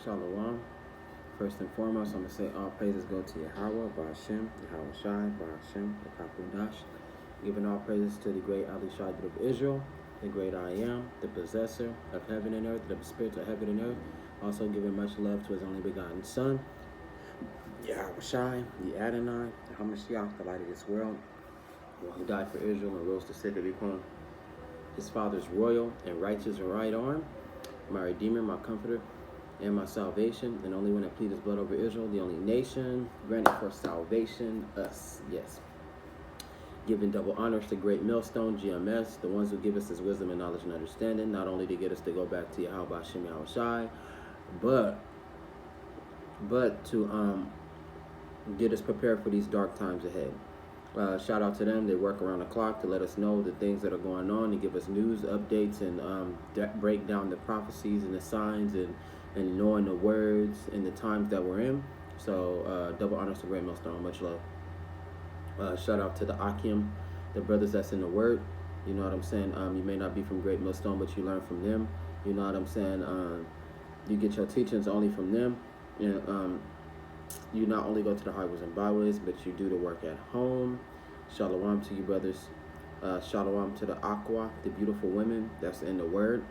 Shalom. First and foremost, I'm going to say all praises go to Yahawah, Ba'ashem, Yahawah Shai, Ba'ashem, the Kapudash. Giving all praises to the great Ali Shaddad of Israel, the great I Am, the possessor of heaven and earth, the spirit of heaven and earth. Also giving much love to his only begotten Son, Yahawah Shai, the Adonai, the Hamashiach, the light of this world, the one who died for Israel and rose to sit to become his father's royal and righteous right arm, my Redeemer, my Comforter, and my salvation, and only one that plead his blood over Israel, the only nation granted for salvation, us, yes. Giving double honors to great millstone, GMS, the ones who give us his wisdom and knowledge and understanding, not only to get us to go back to Yahawah Shem Yahawah Shai, but to get us prepared for these dark times ahead. Shout out to them. They work around the clock to let us know the things that are going on, to give us news, updates, and break down the prophecies and the signs and knowing the words and the times that we're in. So double honors to Great Millstone. Much love. Shout out to the Akim, the brothers that's in the Word. You know what I'm saying? You may not be from Great Millstone, but you learn from them. You know what I'm saying? You get your teachings only from them. And you not only go to the highways and byways, but you do the work at home. Shalom to you, brothers. Shalom to the Aqua, the beautiful women that's in the Word.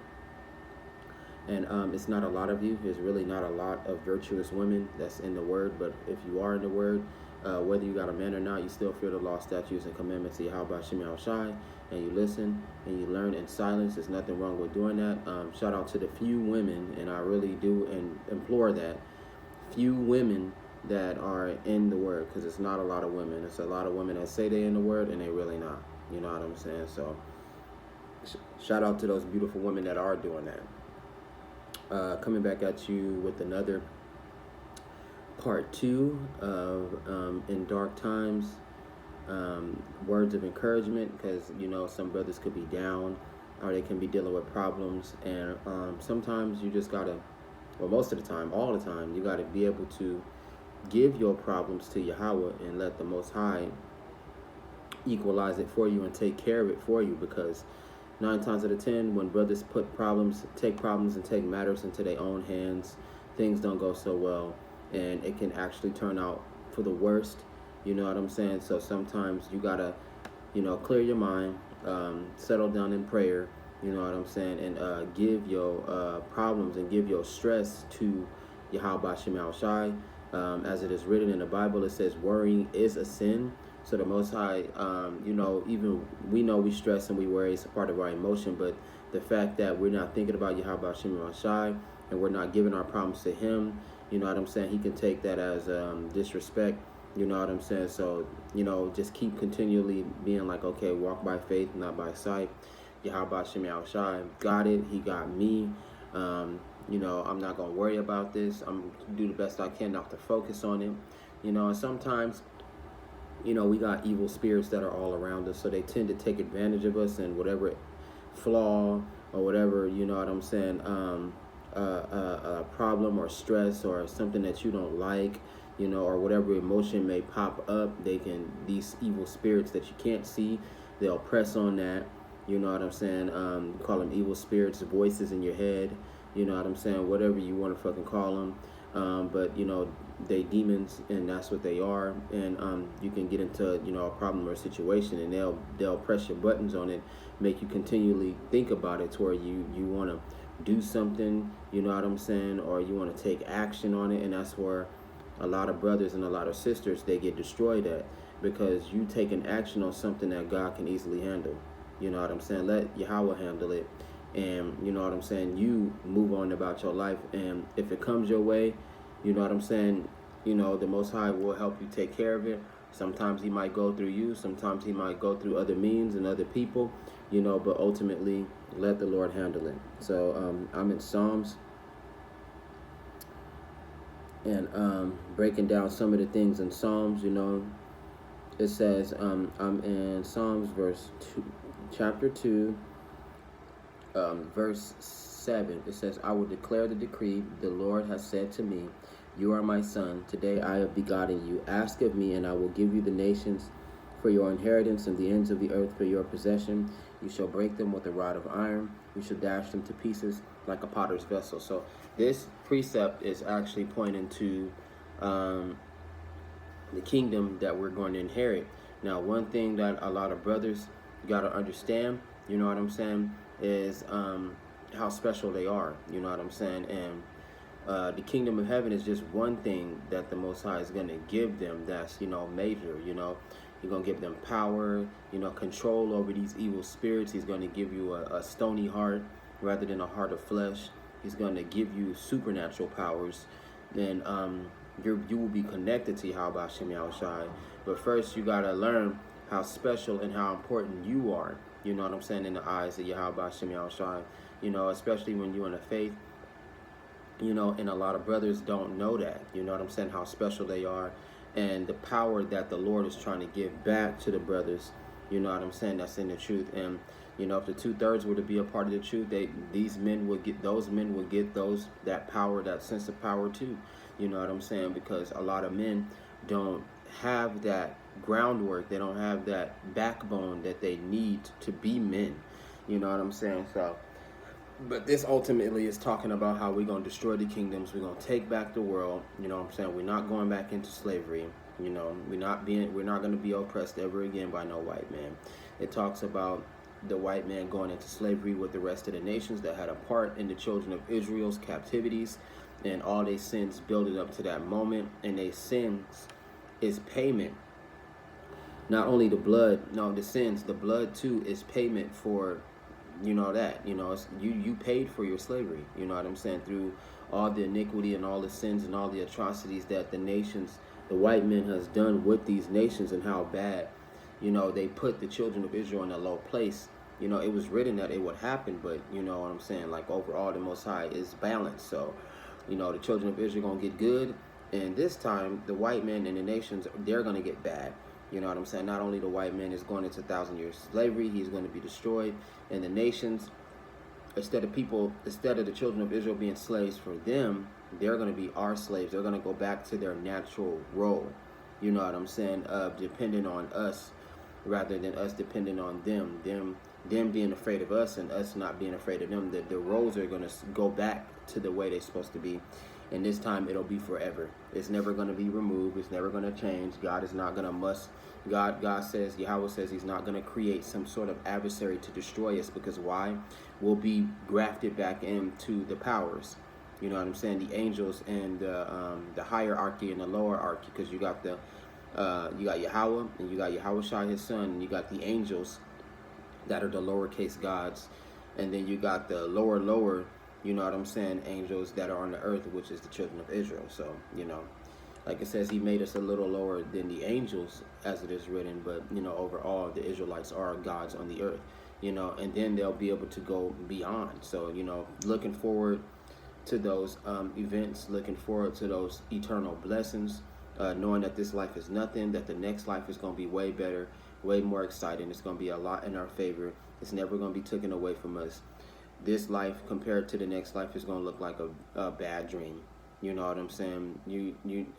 And it's not a lot of you. There's really not a lot of virtuous women that's in the Word. But if you are in the Word, whether you got a man or not, you still fear the law, statutes, and commandments of Yahawah Shem Yahawah Shai, and you listen and you learn in silence. There's nothing wrong with doing that. Shout out to the few women, and I really do and implore that few women that are in the Word, because it's not a lot of women. It's a lot of women that say they're in the Word and they really not. You know what I'm saying? So shout out to those beautiful women that are doing that. Coming back at you with another part 2 of In Dark Times, words of encouragement, because you know some brothers could be down or they can be dealing with problems, and sometimes you just gotta, well, most of the time, all the time, you gotta be able to give your problems to Yahawah and let the Most High equalize it for you and take care of it for you, because 9 times out of 10, when brothers take problems and take matters into their own hands, things don't go so well, and it can actually turn out for the worst. You know what I'm saying? So sometimes you gotta, clear your mind, settle down in prayer. You know what I'm saying? And give your problems and give your stress to Yahawah Shem Yahawah Shai. As it is written in the Bible, it says worrying is a sin. So the Most High, even we know we stress and we worry, it's a part of our emotion, but the fact that we're not thinking about Yahawah Shem Yahawah Shai and we're not giving our problems to him, you know what I'm saying? He can take that as disrespect, you know what I'm saying? So, just keep continually being like, okay, walk by faith, not by sight. Yahawah Shem Yahawah Shai got it. He got me. I'm not going to worry about this. I'm going to do the best I can not to focus on it. And sometimes, we got evil spirits that are all around us, so they tend to take advantage of us, and whatever flaw or whatever, you know what I'm saying, a problem or stress or something that you don't like, or whatever emotion may pop up, these evil spirits that you can't see, they'll press on that, you know what I'm saying, call them evil spirits, voices in your head, you know what I'm saying, whatever you want to fucking call them, but, they demons, and that's what they are, and you can get into, a problem or a situation, and they'll press your buttons on it, make you continually think about it to where you want to do something, you know what I'm saying, or you want to take action on it, and that's where a lot of brothers and a lot of sisters, they get destroyed at, because you taking action on something that God can easily handle. You know what I'm saying? Let Yahawah handle it, and you know what I'm saying, you move on about your life, and if it comes your way, you know what I'm saying, the Most High will help you take care of it. Sometimes he might go through you, sometimes he might go through other means and other people, but ultimately let the Lord handle it. So I'm in Psalms, and breaking down some of the things in Psalms. It says, I'm in Psalms chapter 2, verse 7. It says, I will declare the decree, the Lord has said to me, you are my son, today I have begotten you. Ask of me, and I will give you the nations for your inheritance and the ends of the earth for your possession. You shall break them with a rod of iron. You shall dash them to pieces like a potter's vessel. So this precept is actually pointing to um, the kingdom that we're going to inherit. Now, one thing that a lot of brothers got to understand, you know what I'm saying, is how special they are. You know what I'm saying? And the kingdom of heaven is just one thing that the Most High is going to give them that's, major. He's going to give them power, control over these evil spirits. He's going to give you a stony heart rather than a heart of flesh. He's going to give you supernatural powers. Then you will be connected to Yahawah Shem Yahushai. But first, you got to learn how special and how important you are, you know what I'm saying, in the eyes of Yahawah Shem Yahushai, especially when you're in the faith, and a lot of brothers don't know that, you know what I'm saying, how special they are, and the power that the Lord is trying to give back to the brothers, you know what I'm saying, that's in the truth. And if the 2/3 were to be a part of the truth, those men would get that power, that sense of power too, you know what I'm saying, because a lot of men don't have that groundwork, they don't have that backbone that they need to be men, you know what I'm saying. So but this ultimately is talking about how we're going to destroy the kingdoms. We're going to take back the world. You know what I'm saying? We're not going back into slavery. We're not going to be oppressed ever again by no white man. It talks about the white man going into slavery with the rest of the nations that had a part in the children of Israel's captivities, and all their sins building up to that moment. And their sins is payment. Not only the blood too is payment for you paid for your slavery, you know what I'm saying, through all the iniquity and all the sins and all the atrocities that the white men has done with these nations, and how bad, they put the children of Israel in a low place. It was written that it would happen, but you know what I'm saying, like overall the Most High is balanced. So, the children of Israel gonna get good, and this time the white men and the nations, they're gonna get bad. You know what I'm saying? Not only the white man is going into 1,000 years slavery, he's going to be destroyed. And the nations, instead of the children of Israel being slaves for them, they're going to be our slaves. They're going to go back to their natural role. You know what I'm saying? Depending on us rather than us depending on them. Them being afraid of us and us not being afraid of them. The roles are going to go back to the way they're supposed to be. And this time it'll be forever. It's never going to be removed. It's never going to change. God is not going to God says, Yahawah says he's not going to create some sort of adversary to destroy us, because why? We'll be grafted back into the powers. You know what I'm saying? The angels and the hierarchy and the lower archy, because you got Yahawah, and you got Yahawashi his son, and you got the angels that are the lowercase gods, and then you got the lower, you know what I'm saying, angels that are on the earth, which is the children of Israel. So, like it says, he made us a little lower than the angels, as it is written, but, overall, the Israelites are gods on the earth, and then they'll be able to go beyond. So, looking forward to those events, looking forward to those eternal blessings, knowing that this life is nothing, that the next life is going to be way better, way more exciting. It's going to be a lot in our favor. It's never going to be taken away from us. This life compared to the next life is going to look like a bad dream. You know what I'm saying?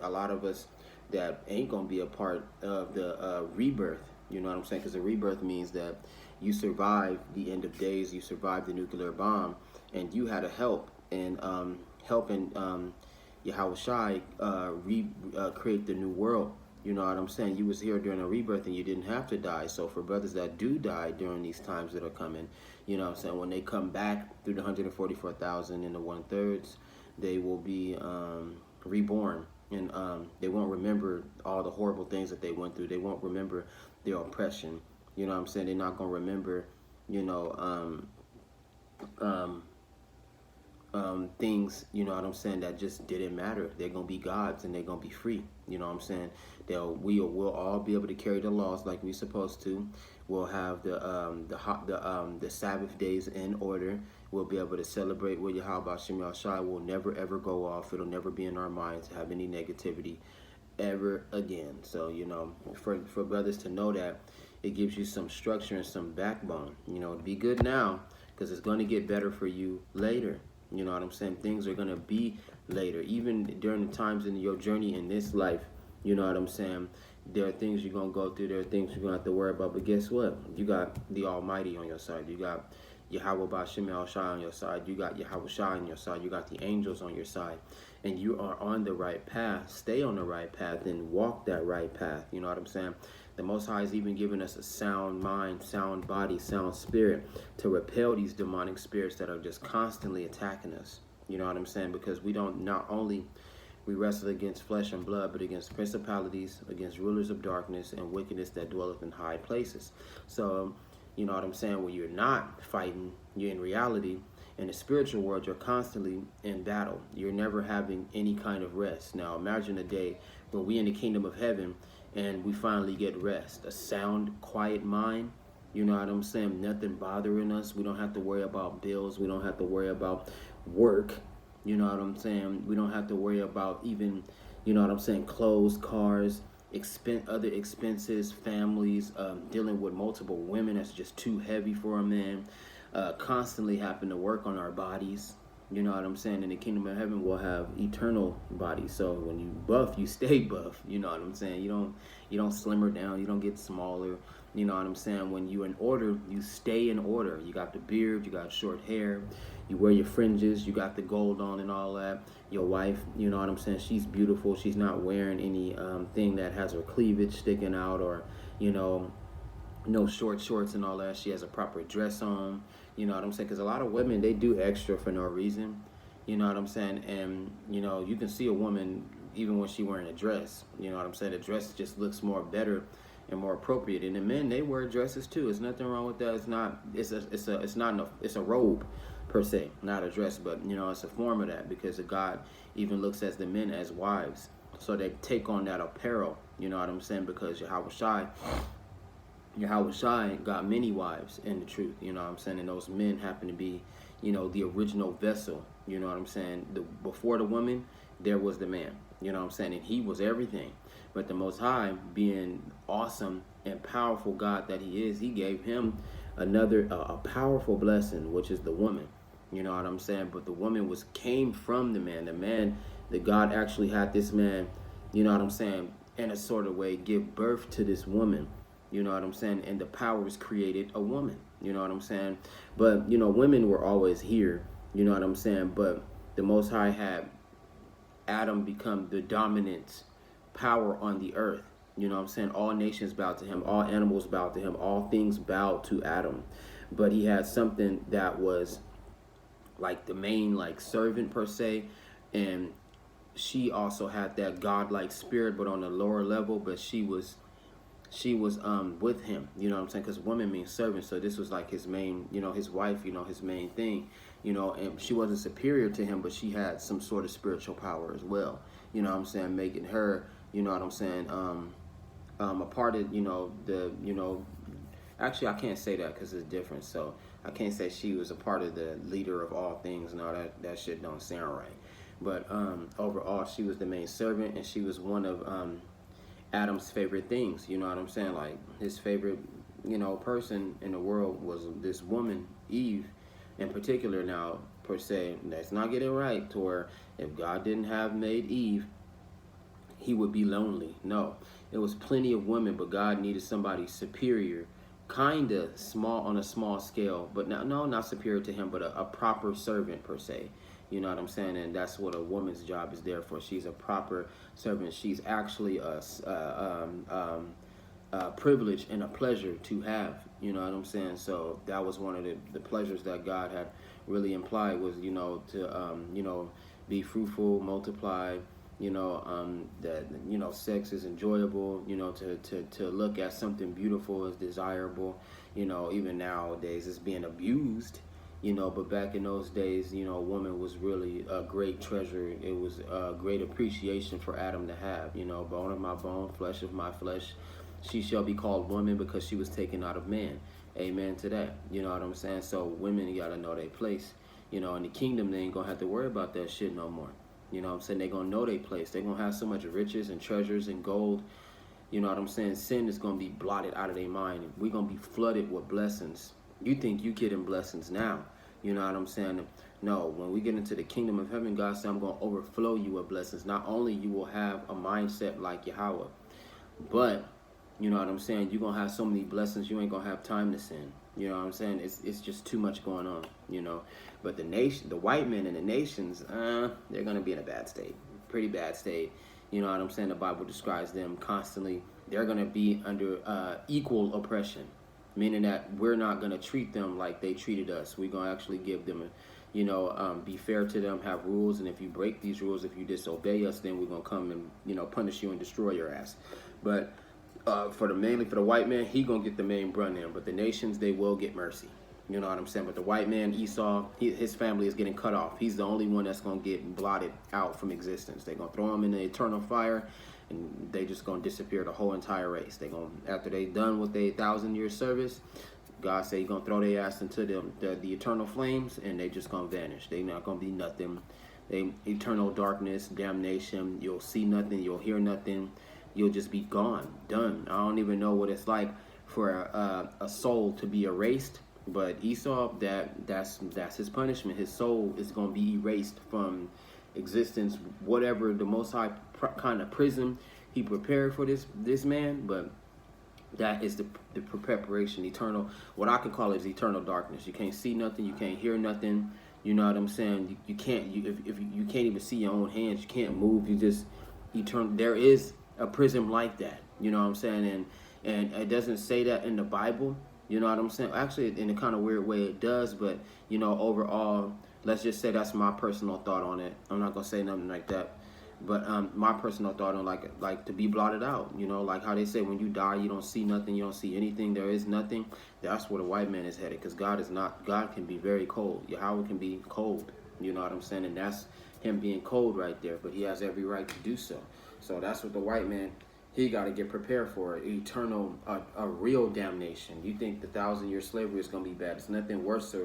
A lot of us that ain't going to be a part of the rebirth. You know what I'm saying? Because the rebirth means that you survived the end of days, you survived the nuclear bomb, and you had to help in helping Yahawashi create the new world. You know what I'm saying? You was here during a rebirth and you didn't have to die. So for brothers that do die during these times that are coming, you know what I'm saying, when they come back through the 144,000 and the 1/3, they will be reborn. And they won't remember all the horrible things that they went through. They won't remember their oppression. You know what I'm saying? They're not going to remember, things, you know what I'm saying, that just didn't matter. They're going to be gods and they're going to be free. You know what I'm saying? We'll all be able to carry the laws like we're supposed to. We'll have the Sabbath days in order. We'll be able to celebrate with Yahawah Shem Yahushai. Will never ever go off. It'll never be in our minds to have any negativity ever again. So, for brothers to know that, it gives you some structure and some backbone. To be good now, because it's going to get better for you later. You know what I'm saying? Things are going to be later. Even during the times in your journey in this life, you know what I'm saying? There are things you're going to go through. There are things you're going to have to worry about. But guess what? You got the Almighty on your side. You got Yahawah Ba'Shem Shai on your side. You got Yahawah Shai on your side. You got the angels on your side. And you are on the right path. Stay on the right path and walk that right path. You know what I'm saying? The Most High is even giving us a sound mind, sound body, sound spirit to repel these demonic spirits that are just constantly attacking us. You know what I'm saying? Because we don't, not only we wrestle against flesh and blood, but against principalities, against rulers of darkness, and wickedness that dwelleth in high places. So, you know what I'm saying? When you're not fighting, you're in reality, in the spiritual world, you're constantly in battle. You're never having any kind of rest. Now, imagine a day where we in the kingdom of heaven and we finally get rest. A sound, quiet mind. You know what I'm saying? Nothing bothering us. We don't have to worry about bills. We don't have to worry about work. You know what I'm saying? We don't have to worry about even, you know what I'm saying, clothes, cars, other expenses, families, dealing with multiple women that's just too heavy for a man. Constantly having to work on our bodies. You know what I'm saying? In the kingdom of heaven, we'll have eternal bodies. So when you buff, you stay buff. You know what I'm saying? You don't slimmer down. You don't get smaller. You know what I'm saying? When you're in order, you stay in order. You got the beard. You got short hair. You wear your fringes. You got the gold on and all that. Your wife, you know what I'm saying? She's beautiful. She's not wearing any thing that has her cleavage sticking out, or, you know, no short shorts and all that. She has a proper dress on. You know what I'm saying? Because a lot of women, they do extra for no reason. You know what I'm saying? And, you know, you can see a woman even when she wearing a dress. You know what I'm saying? The dress just looks more better and more appropriate. And the men, they wear dresses too. There's nothing wrong with that. It's a robe per se, not a dress, but, you know, it's a form of that, because God even looks at the men as wives. So they take on that apparel. You know what I'm saying? Because Yahawah Shai got many wives in the truth, you know what I'm saying? And those men happen to be, you know, the original vessel, you know what I'm saying? Before the woman, there was the man, you know what I'm saying? And he was everything. But the Most High, being awesome and powerful God that he is, he gave him a powerful blessing, which is the woman, you know what I'm saying? But the woman came from the man. The God actually had this man, you know what I'm saying, in a sort of way, give birth to this woman. You know what I'm saying? And the powers created a woman. You know what I'm saying? But, you know, women were always here. You know what I'm saying? But the Most High had Adam become the dominant power on the earth. You know what I'm saying? All nations bowed to him. All animals bowed to him. All things bowed to Adam. But he had something that was like the main, like, servant per se. And she also had that godlike spirit, but on a lower level. But she was with him, you know what I'm saying? Because woman means servant, so this was like his main, you know, his wife, you know, his main thing, you know, and she wasn't superior to him, but she had some sort of spiritual power as well, you know what I'm saying, making her, you know what I'm saying, a part of, you know, actually I can't say that because it's different, so I can't say she was a part of the leader of all things. No, that shit don't sound right. But overall, she was the main servant, and she was one of Adam's favorite things, you know what I'm saying? Like, his favorite, you know, person in the world was this woman, Eve, in particular. Now, per se, let's not get it right to where if God didn't have made Eve, he would be lonely. No, it was plenty of women, but God needed somebody superior, kind of small, on a small scale, but not superior to him, but a proper servant per se. You know what I'm saying? And that's what a woman's job is there for. She's a proper servant. She's actually a privilege and a pleasure to have. You know what I'm saying? So that was one of the pleasures that God had really implied was, you know, to, you know, be fruitful, multiply, you know, that, you know, sex is enjoyable, you know, to look at something beautiful is desirable. You know, even nowadays it's being abused. You know, but back in those days, you know, a woman was really a great treasure. It was a great appreciation for Adam to have. You know, bone of my bone, flesh of my flesh. She shall be called woman because she was taken out of man. Amen to that. You know what I'm saying? So women, you got to know their place. You know, in the kingdom, they ain't going to have to worry about that shit no more. You know what I'm saying? They're going to know their place. They're going to have so much riches and treasures and gold. You know what I'm saying? Sin is going to be blotted out of their mind. We're going to be flooded with blessings. You think you getting blessings now. You know what I'm saying? No, when we get into the kingdom of heaven, God said, I'm going to overflow you with blessings. Not only you will have a mindset like Yahawah, but, you know what I'm saying, you're going to have so many blessings, you ain't going to have time to sin. You know what I'm saying? It's just too much going on, you know. But the white men and the nations, they're gonna be in a bad state, pretty bad state. You know what I'm saying? The Bible describes them constantly. They're gonna be under equal oppression, meaning that we're not gonna treat them like they treated us. We're gonna actually give them, be fair to them, have rules, and if you break these rules, if you disobey us, then we're gonna come and punish you and destroy your ass. But mainly for the white man, he gonna get the main brunt in. But the nations, they will get mercy. You know what I'm saying? But the white man, Esau, his family is getting cut off. He's the only one that's gonna get blotted out from existence. They're gonna throw him in the eternal fire, and they just gonna disappear the whole entire race. They gonna, after they done with their 1,000-year service, God say He gonna throw their ass into the eternal flames, and they just gonna vanish. They not gonna be nothing. They eternal darkness, damnation. You'll see nothing. You'll hear nothing. You'll just be gone, done. I don't even know what it's like for a soul to be erased. But Esau, that's his punishment. His soul is going to be erased from existence. Whatever the Most High kind of prison He prepared for this man, but that is the preparation, eternal. What I can call it is eternal darkness. You can't see nothing. You can't hear nothing. You know what I'm saying? You can't. If you can't even see your own hands, you can't move. You just eternal. There is a prison like that, you know what I'm saying, and it doesn't say that in the Bible, you know what I'm saying. Actually, in a kind of weird way, it does, but overall, let's just say that's my personal thought on it. I'm not gonna say nothing like that, but my personal thought on like to be blotted out, like how they say when you die, you don't see nothing, you don't see anything, there is nothing. That's where the white man is headed, because God can be very cold. Yahawah can be cold, you know what I'm saying, and that's Him being cold right there, but He has every right to do so. So that's what the white man, he got to get prepared for, eternal, a real damnation. You think the 1,000-year slavery is going to be bad. It's nothing worse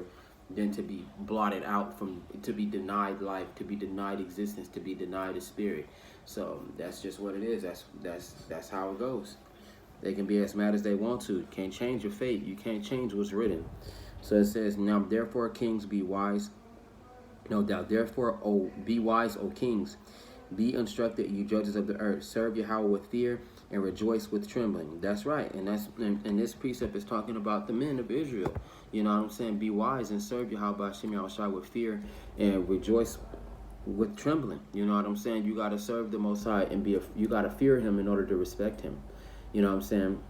than to be blotted out to be denied life, to be denied existence, to be denied a spirit. So that's just what it is. That's how it goes. They can be as mad as they want to. You can't change your fate. You can't change what's written. So it says, now therefore kings be wise. No doubt. Therefore, be wise, O kings. Be instructed, you judges of the earth. Serve Yahawah with fear and rejoice with trembling. That's right. And this precept is talking about the men of Israel. You know what I'm saying? Be wise and serve Yahawah with fear and rejoice with trembling. You know what I'm saying? You got to serve the Most High and you got to fear Him in order to respect Him. You know what I'm saying?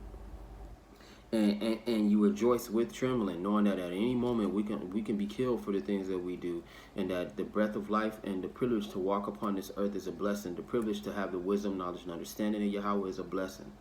And you rejoice with trembling, knowing that at any moment we can be killed for the things that we do, and that the breath of life and the privilege to walk upon this earth is a blessing. The privilege to have the wisdom, knowledge, and understanding of Yahawah is a blessing.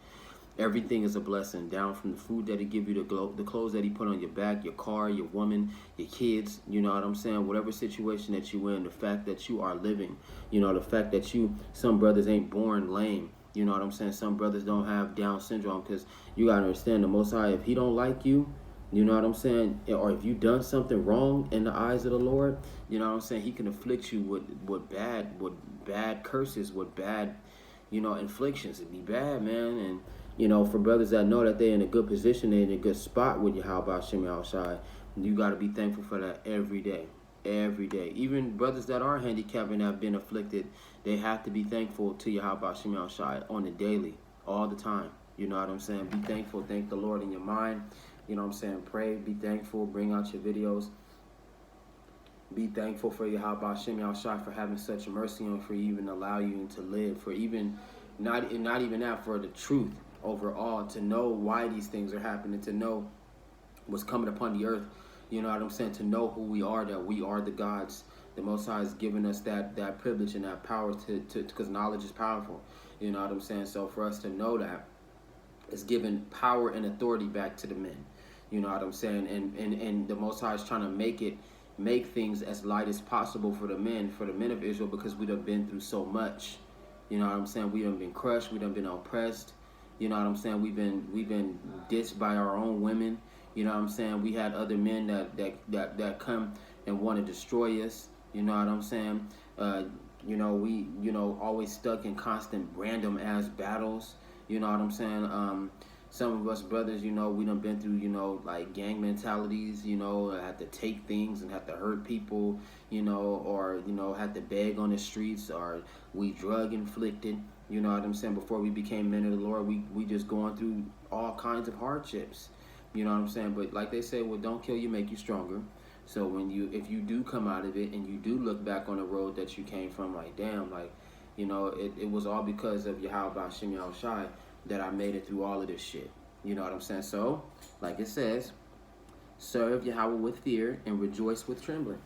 Everything is a blessing, down from the food that He give you, the clothes that He put on your back, your car, your woman, your kids, you know what I'm saying? Whatever situation that you in, the fact that you are living, the fact that some brothers ain't born lame. You know what I'm saying? Some brothers don't have Down syndrome, because you got to understand the Most High, if He don't like you, you know what I'm saying? Or if you done something wrong in the eyes of the Lord, you know what I'm saying? He can afflict you with bad curses, with bad, inflictions. It'd be bad, man. And, for brothers that know that they're in a good position, they're in a good spot with Yahawah, you got to be thankful for that every day. Every day. Even brothers that are handicapped and have been afflicted, they have to be thankful to Yahawah on the daily, all the time. You know what I'm saying? Be thankful. Thank the Lord in your mind. You know what I'm saying? Pray. Be thankful. Bring out your videos. Be thankful for Yahawah for having such mercy and for even allow you to live. For even not even that, for the truth overall, to know why these things are happening, to know what's coming upon the earth. You know what I'm saying? To know who we are, that we are the gods. The Most High has given us that privilege and that power because knowledge is powerful. You know what I'm saying? So for us to know that, it's giving power and authority back to the men. You know what I'm saying? And the Most High is trying to make things as light as possible for the men of Israel, because we done been through so much. You know what I'm saying? We done been crushed. We done been oppressed. You know what I'm saying? We've been ditched by our own women. You know what I'm saying? We had other men that come and want to destroy us. You know what I'm saying? We always stuck in constant random ass battles. You know what I'm saying? Some of us brothers, we done been through, like gang mentalities, had to take things and had to hurt people, or, had to beg on the streets, or we drug inflicted, you know what I'm saying? Before we became men of the Lord, we just going through all kinds of hardships. You know what I'm saying? But like they say, what don't kill you make you stronger. So if you do come out of it and you do look back on the road that you came from, like damn, like, it was all because of Yahawah Shem Shai that I made it through all of this shit. You know what I'm saying? So, like it says, serve Yahawah with fear and rejoice with trembling.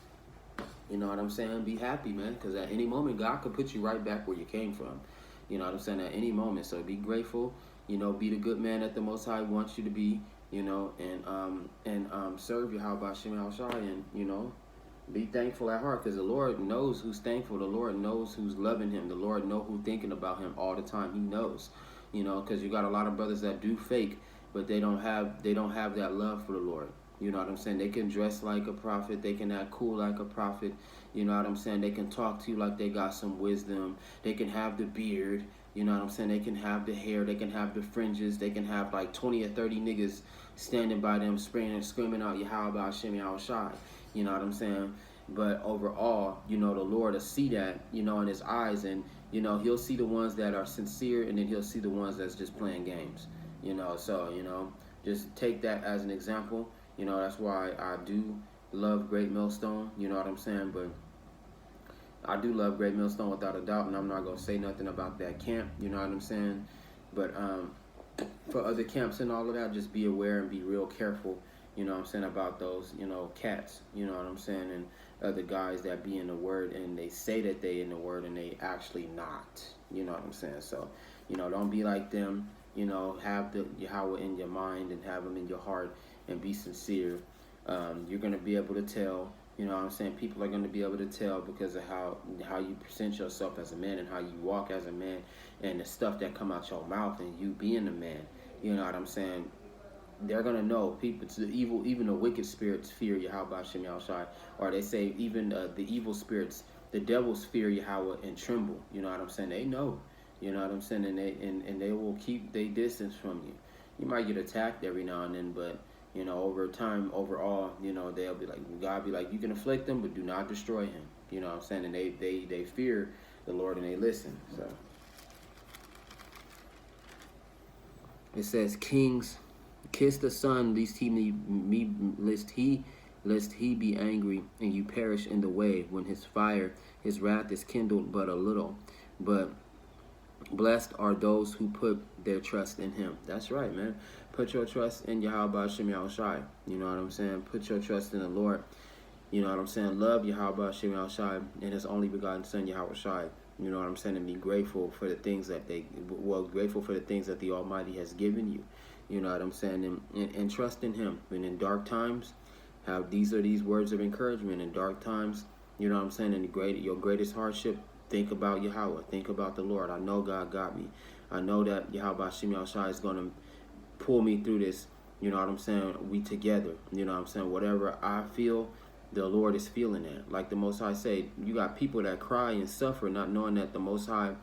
You know what I'm saying? Be happy, man, because at any moment, God could put you right back where you came from. You know what I'm saying? At any moment. So be grateful. Be the good man that the Most High wants you to be. And serve Yahawah Shem Shai, and be thankful at heart, because the Lord knows who's thankful. The Lord knows who's loving Him. The Lord knows who's thinking about Him all the time. He knows. Because you got a lot of brothers that do fake, but they don't have that love for the Lord. You know what I'm saying? They can dress like a prophet. They can act cool like a prophet. You know what I'm saying? They can talk to you like they got some wisdom. They can have the beard. You know what I'm saying? They can have the hair. They can have the fringes. They can have like 20 or 30 niggas standing by them spraying and screaming out Yahawah Shem Shai. You know what I'm saying? But overall, the Lord will see that, in His eyes. And, He'll see the ones that are sincere, and then He'll see the ones that's just playing games. So, just take that as an example. That's why I do love Great Millstone, you know what I'm saying? But I do love Great Millstone without a doubt, and I'm not going to say nothing about that camp, you know what I'm saying? But for other camps and all of that, just be aware and be real careful, you know what I'm saying, about those, cats, you know what I'm saying, and other guys that be in the Word, and they say that they in the Word, and they actually not, you know what I'm saying? So, don't be like them, have the Yahawah in your mind and have them in your heart, and be sincere. You're going to be able to tell, you know what I'm saying? People are going to be able to tell because of how you present yourself as a man, and how you walk as a man, and the stuff that come out your mouth, and you being a man, you know what I'm saying? They're going to know. People, it's the evil, even the wicked spirits fear Yahawah Shem Shai. Or they say even the evil spirits, the devils fear Yahawah and tremble. You know what I'm saying? They know. You know what I'm saying? And they will keep their distance from you. You might get attacked every now and then, but over time, overall, they'll be like, God be like, you can afflict them, but do not destroy him. You know what I'm saying? And they fear the Lord, and they listen. So it says, kings, kiss the Son, lest he be angry, and you perish in the way, when his wrath is kindled but a little. But blessed are those who put their trust in him. That's right, man. Put your trust in Yahawah Shem Shai. You know what I'm saying? Put your trust in the Lord. You know what I'm saying? Love Yahawah Shem Shai and His only begotten Son, Yahawah Shai. You know what I'm saying? And be grateful for the things that grateful for the things that the Almighty has given you. You know what I'm saying? And trust in Him. And in dark times, these words of encouragement. In dark times, you know what I'm saying? In your greatest hardship, think about Yahawah. Think about the Lord. I know God got me. I know that Yahawah Shem Shai is going to pull me through this. You know what I'm saying? We together. You know what I'm saying? Whatever I feel, the Lord is feeling it. Like the Most High say, you got people that cry and suffer, not knowing that the Most High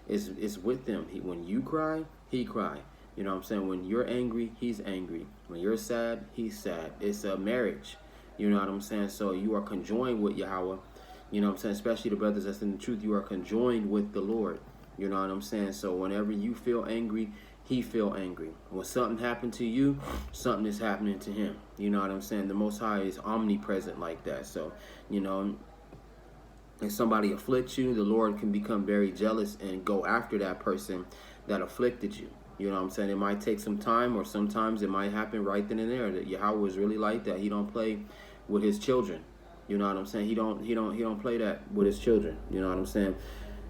is with them. When you cry, He cry. You know what I'm saying? When you're angry, He's angry. When you're sad, He's sad. It's a marriage. You know what I'm saying? So you are conjoined with Yahawah. You know what I'm saying? Especially the brothers that's in the truth, you are conjoined with the Lord. You know what I'm saying? So whenever you feel angry, He feel angry. When something happened to you, something is happening to Him. You know what I'm saying? The Most High is omnipresent like that. So, if somebody afflicts you, the Lord can become very jealous and go after that person that afflicted you. You know what I'm saying? It might take some time, or sometimes it might happen right then and there. That Yahawah is really like that. He don't play with His children. You know what I'm saying? He don't play that with His children. You know what I'm saying?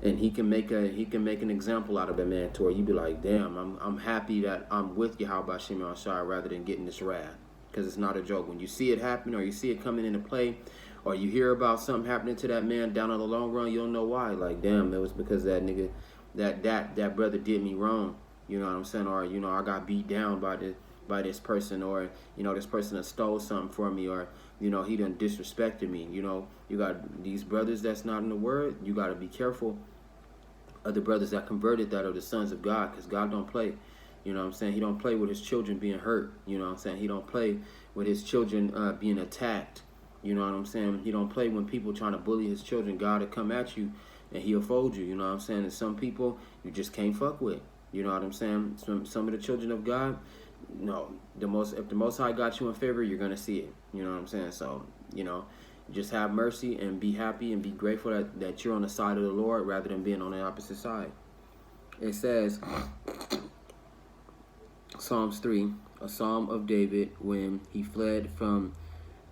And he can make an example out of a man to where you be like, damn, I'm happy that I'm with Yahawah Shem Shai rather than getting this wrath, because it's not a joke. When you see it happen, or you see it coming into play, or you hear about something happening to that man down in the long run, you don't know why. Like, damn, it was because that nigga, that brother did me wrong. You know what I'm saying? Or I got beat down by this person, or this person that stole something from me, or he done disrespected me. You got these brothers that's not in the Word. You got to be careful of the brothers that converted, that are the sons of God, because God don't play. You know what I'm saying? He don't play with His children being hurt. You know what I'm saying? He don't play with His children being attacked. You know what I'm saying? He don't play when people trying to bully His children. God will come at you and He'll fold you. You know what I'm saying? And some people you just can't fuck with. You know what I'm saying? Some of the children of God, no, if the Most High got you in favor, you're gonna see it. You know what I'm saying? So, you know, just have mercy and be happy and be grateful that you're on the side of the Lord rather than being on the opposite side. It says, Psalms 3, a psalm of David when he fled from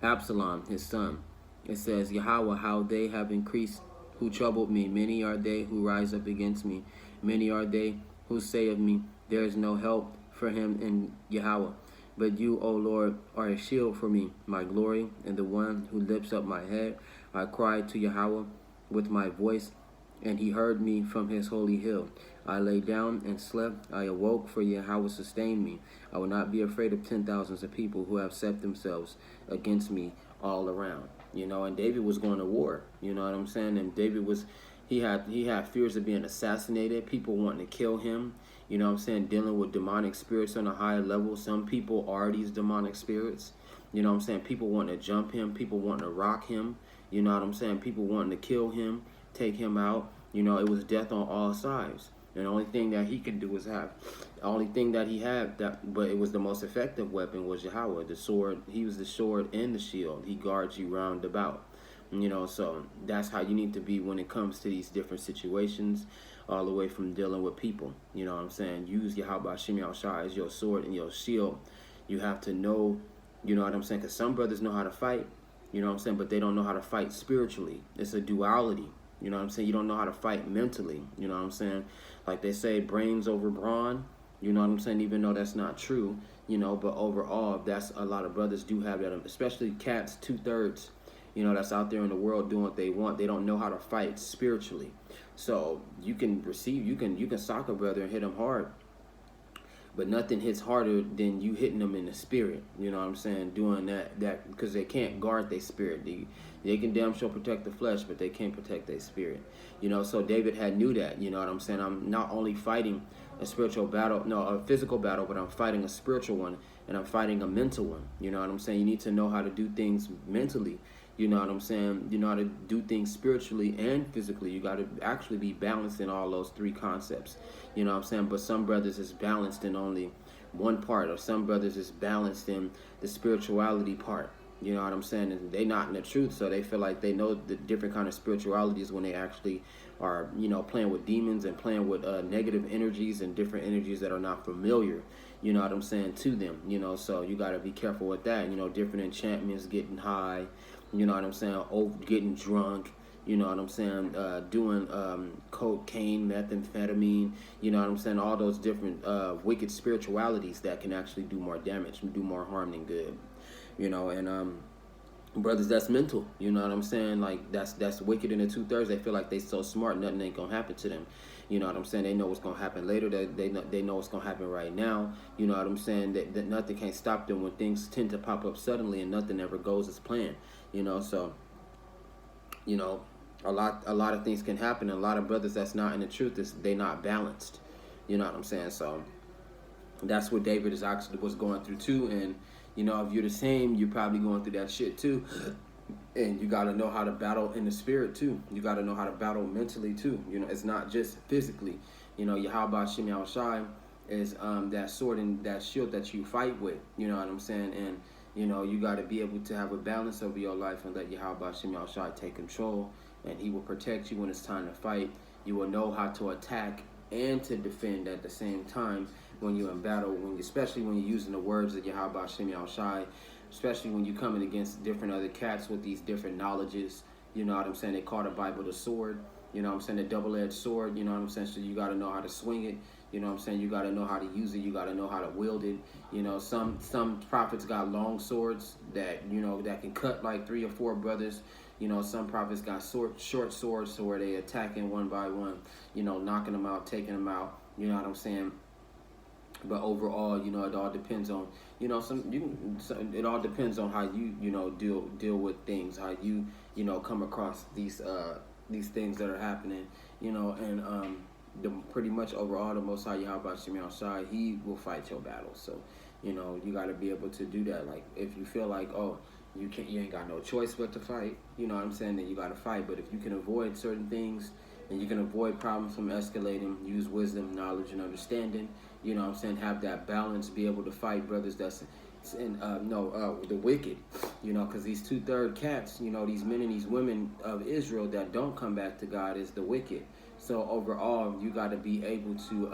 Absalom, his son. It says, Yahawah, how they have increased who troubled me. Many are they who rise up against me. Many are they who say of me, there is no help for him in Yahawah. But you, O Lord, are a shield for me, my glory, and the one who lifts up my head. I cried to Yahawah with my voice, and he heard me from his holy hill. I lay down and slept. I awoke, for Yahawah sustained me. I will not be afraid of 10,000s of people who have set themselves against me all around. You know, and David was going to war. You know what I'm saying? And David was, he had fears of being assassinated, people wanting to kill him. You know what I'm saying? Dealing with demonic spirits on a higher level. Some people are these demonic spirits. You know what I'm saying? People wanting to jump him, people wanting to rock him. You know what I'm saying? People wanting to kill him, take him out. You know, it was death on all sides. And the only thing that he could do was the only thing that he had, but it was the most effective weapon, was Yahawah, the sword. He was the sword and the shield. He guards you round about. You know, so that's how you need to be when it comes to these different situations, all the way from dealing with people. You know what I'm saying? Use Yahawah Shem Yahushua as your sword and your shield. You have to know, you know what I'm saying? Because some brothers know how to fight, you know what I'm saying, but they don't know how to fight spiritually. It's a duality. You know what I'm saying? You don't know how to fight mentally. You know what I'm saying? Like they say, brains over brawn. You know what I'm saying? Even though that's not true, you know, but overall, that's a lot of brothers do have that, especially cats, 2/3, you know, that's out there in the world doing what they want. They don't know how to fight spiritually. So you can sock a brother and hit him hard, but nothing hits harder than you hitting them in the spirit. You know what I'm saying? Doing that because they can't guard their spirit. They can damn sure protect the flesh, but they can't protect their spirit. You know, so David knew that. You know what I'm saying? I'm not only fighting a spiritual battle, no, a physical battle, but I'm fighting a spiritual one, and I'm fighting a mental one. You know what I'm saying? You need to know how to do things mentally. You know what I'm saying? You know how to do things spiritually and physically. You got to actually be balanced in all those three concepts. You know what I'm saying? But some brothers is balanced in only one part, or some brothers is balanced in the spirituality part. You know what I'm saying? And they not in the truth, so they feel like they know the different kind of spiritualities when they actually are, you know, playing with demons and playing with negative energies and different energies that are not familiar, you know what I'm saying, to them. You know, so you got to be careful with that. You know, different enchantments, getting high, you know what I'm saying, getting drunk, you know what I'm saying, doing cocaine, methamphetamine, you know what I'm saying, all those different wicked spiritualities that can actually do more damage, do more harm than good. You know, and brothers, that's mental. You know what I'm saying? Like that's wicked in the 2/3. They feel like they so smart, nothing ain't gonna happen to them. You know what I'm saying? They know what's gonna happen later. They know what's gonna happen right now. You know what I'm saying? That nothing can stop them when things tend to pop up suddenly and nothing ever goes as planned. You know, so you know, a lot of things can happen. And a lot of brothers that's not in the truth is they not balanced. You know what I'm saying? So that's what David is actually was going through too. And you know, if you're the same, you're probably going through that shit too. And you got to know how to battle in the spirit too. You got to know how to battle mentally too. You know, it's not just physically. You know, Yahawah Shem Yahushua is that sword and that shield that you fight with. You know what I'm saying? And you know, you got to be able to have a balance over your life and let Yahawah Shem Yahushua take control. And he will protect you when it's time to fight. You will know how to attack and to defend at the same time when you're in battle, especially when you're using the words of Yahawah Shem Yahushua, especially when you're coming against different other cats with these different knowledges. You know what I'm saying? They call the Bible the sword. You know what I'm saying? The double-edged sword. You know what I'm saying? So you got to know how to swing it. You know what I'm saying? You got to know how to use it. You got to know how to wield it. You know, some prophets got long swords that, you know, that can cut like 3 or 4 brothers. You know, some prophets got short swords so where they attacking one by one, you know, knocking them out, taking them out. You know what I'm saying? But overall, you know, it all depends on, you know, it all depends on how you know, deal with things, how you know, come across these things that are happening, you know, and pretty much overall, the Most High Yahawah Shem Yahushua, he will fight your battles. So, you know, you got to be able to do that. Like, if you feel like, oh, you ain't got no choice but to fight, you know what I'm saying, then you got to fight. But if you can avoid certain things, and you can avoid problems from escalating. Use wisdom, knowledge, and understanding. You know what I'm saying? Have that balance. Be able to fight brothers that's in the wicked. You know, because these 2/3 cats, you know, these men and these women of Israel that don't come back to God is the wicked. So overall, you got to be able to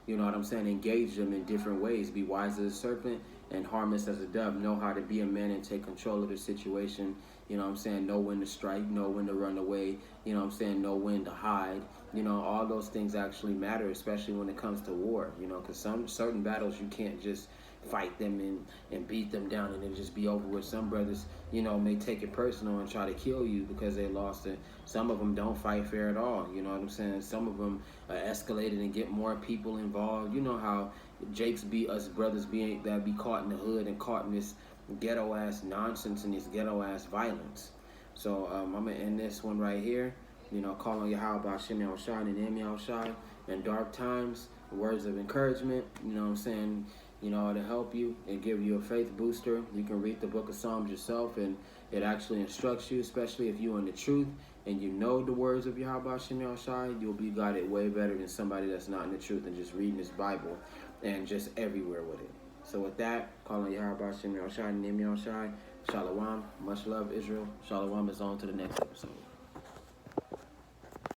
you know what I'm saying, engage them in different ways. Be wise as a serpent and harmless as a dove. Know how to be a man and take control of the situation. You know what I'm saying? Know when to strike, know when to run away. You know what I'm saying? Know when to hide. You know, all those things actually matter, especially when it comes to war. You know, because some certain battles you can't just fight them and beat them down and then just be over with. Some brothers, you know, may take it personal and try to kill you because they lost it. Some of them don't fight fair at all. You know what I'm saying? Some of them escalated and get more people involved. You know how Jakes be us brothers being that be caught in the hood and caught in this ghetto ass nonsense and this ghetto ass violence. So I'm gonna end this one right here. You know, call on Yahawah Shem Yahushai and Em Yahushai in dark times. Words of encouragement. You know what I'm saying? You know, to help you and give you a faith booster. You can read the book of Psalms yourself, and it actually instructs you, especially if you're in the truth and you know the words of Yahawah Shem Yahushai, you'll be guided way better than somebody that's not in the truth and just reading this Bible and just everywhere with it. So with that, calling Yahawah Shem Yahushai and Em Yahushai, Shalom. Much love, Israel. Shalom is on to the next episode.